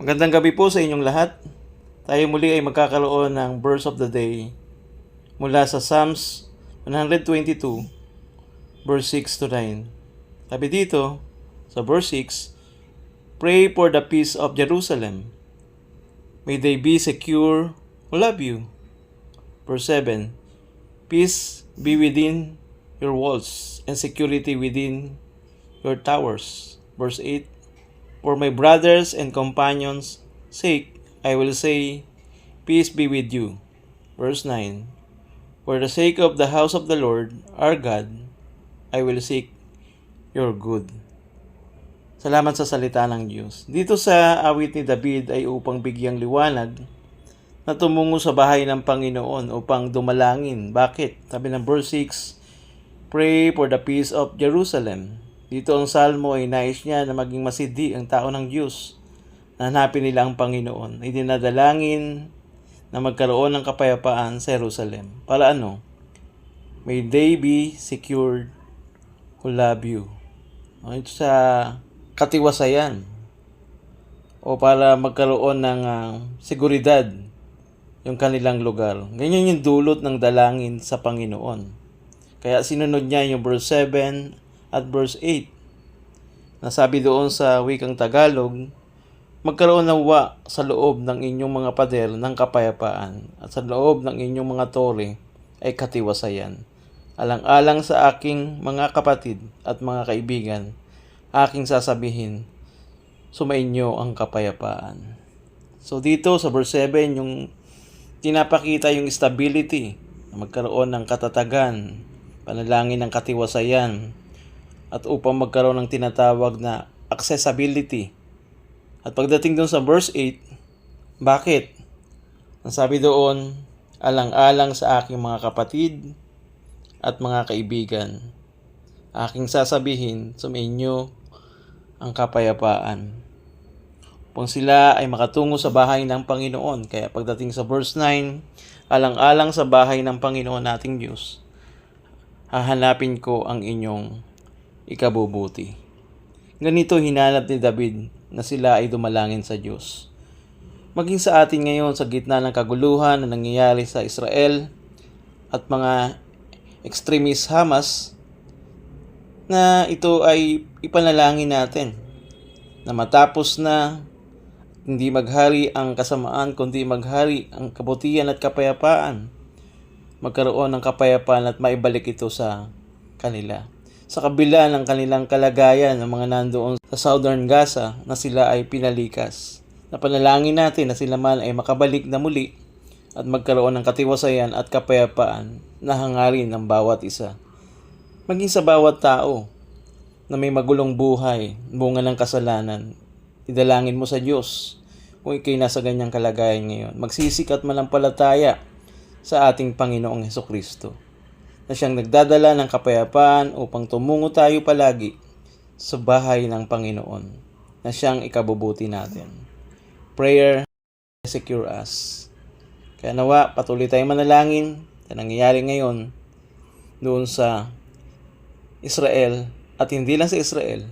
Magandang gabi po sa inyong lahat. Tayo muli ay magkakaroon ng verse of the day mula sa Psalms 122, verse 6 to 9. Sabi dito, sa verse 6, pray for the peace of Jerusalem. May they be secure who love you. Verse 7, peace be within your walls and security within your towers. Verse 8, for my brothers and companions' sake, I will say, peace be with you. Verse 9, for the sake of the house of the Lord, our God, I will seek your good. Salamat sa salita ng Diyos. Dito sa awit ni David ay upang bigyang liwanag na tumungo sa bahay ng Panginoon upang dumalangin. Bakit? Sabi ng verse 6, pray for the peace of Jerusalem. Dito ang salmo ay nais niya na maging masidi ang tao ng Diyos na hanapin nila ang Panginoon. Ay dinadalangin na magkaroon ng kapayapaan sa Jerusalem. Para ano? May they be secured who love you. Ito sa katiwasayan o para magkaroon ng seguridad yung kanilang lugar. Ganyan yung dulot ng dalangin sa Panginoon. Kaya sinunod niya yung verse 7 at verse 8. Nasabi doon sa wikang Tagalog, magkaroon nawa sa loob ng inyong mga pader ng kapayapaan at sa loob ng inyong mga tore ay katiwasayan. Alang-alang sa aking mga kapatid at mga kaibigan, aking sasabihin, sumainyo ang kapayapaan. So dito sa verse 7, yung tinapakita yung stability, magkaroon ng katatagan, panalangin ng katiwasayan, at upang magkaroon ng tinatawag na accessibility. At pagdating doon sa verse 8, bakit? Ang sabi doon, alang-alang sa aking mga kapatid at mga kaibigan, aking sasabihin, sumainyo ang kapayapaan. Upang sila ay makatungo sa bahay ng Panginoon. Kaya pagdating sa verse 9, alang-alang sa bahay ng Panginoon nating Diyos, hahanapin ko ang inyong ikabubuti. Ganito hinanap ni David na sila ay dumalangin sa Diyos. Maging sa atin ngayon sa gitna ng kaguluhan na nangyayari sa Israel at mga extremist Hamas, na ito ay ipanalangin natin na matapos na hindi maghari ang kasamaan kundi maghari ang kabutihan at kapayapaan, magkaroon ng kapayapaan at maibalik ito sa kanila. Sa kabila ng kanilang kalagayan ng mga nandoon sa Southern Gaza na sila ay pinalikas. Napanalangin natin na sila man ay makabalik na muli at magkaroon ng katiwasayan at kapayapaan na hangarin ng bawat isa. Maging sa bawat tao na may magulong buhay, bunga ng kasalanan, idalangin mo sa Diyos kung ikay nasa ganyang kalagayan ngayon. Magsisikat manampalataya sa ating Panginoong Hesukristo na siyang nagdadala ng kapayapaan upang tumungo tayo palagi sa bahay ng Panginoon na siyang ikabubuti natin. Prayer secure us. Kaya nawa, patuloy tayong manalangin na nangyayari ngayon doon sa Israel at hindi lang sa Israel,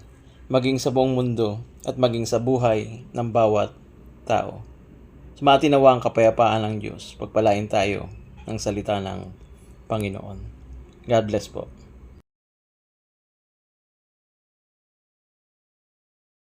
maging sa buong mundo at maging sa buhay ng bawat tao. Sumati nawa ang kapayapaan ng Diyos. Pagpalain tayo ng salita ng Panginoon. God bless po.